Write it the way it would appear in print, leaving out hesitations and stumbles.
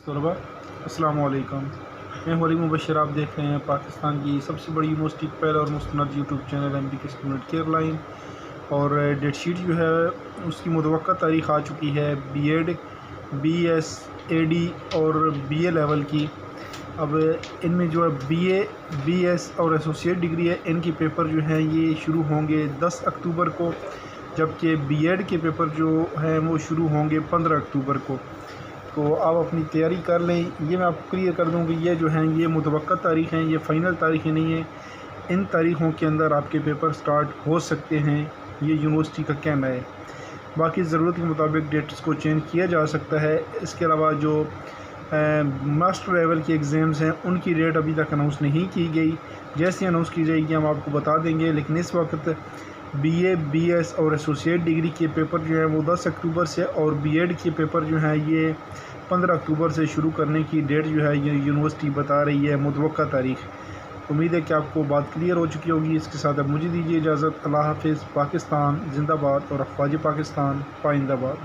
तलबा अस्सलाम वालेकुम। मैं हूं अली मुबशर। आप देख रहे हैं पाकिस्तान की सबसे बड़ी यूनिवर्सिटी की पहल और मुस्तनद YouTube channel MBK student care line. और डेट शीट जो है उसकी मुतवक्का तारीख़ आ चुकी है BEd BS AD और BA लेवल की। अब इनमें जो है BA BS और एसोसिएट डिग्री है, इनके पेपर जो हैं ये शुरू होंगे 10 अक्टूबर को, जबकि BEd के पेपर जो हैं वो शुरू होंगे 15 अक्टूबर को। तो आप अपनी तैयारी कर लें। ये मैं आपको क्लियर कर दूं कि ये जो हैं ये मुतवक्का तारीख़ हैं, ये फ़ाइनल तारीख़ें नहीं हैं। इन तारीख़ों के अंदर आपके पेपर स्टार्ट हो सकते हैं, ये यूनिवर्सिटी का कहना है। बाकी ज़रूरत के मुताबिक डेट्स को चेंज किया जा सकता है। इसके अलावा जो मास्टर लेवल के एग्ज़ाम्स हैं उनकी डेट अभी तक अनाउंस नहीं की गई। जैसे अनाउंस की जाएगी हम आपको बता देंगे। लेकिन इस वक्त BA BS और एसोसिएट डिग्री के पेपर जो हैं वो 10 अक्टूबर से और BEd के पेपर जो हैं ये 15 अक्टूबर से शुरू करने की डेट जो है ये यूनिवर्सिटी बता रही है, मुतवक्का तारीख़। उम्मीद है कि आपको बात क्लियर हो चुकी होगी। इसके साथ अब मुझे दीजिए इजाज़त। अल्लाह हाफ़िज़। पाकिस्तान जिंदाबाद और अफ़वाज पाकिस्तान पाइंदाबाद।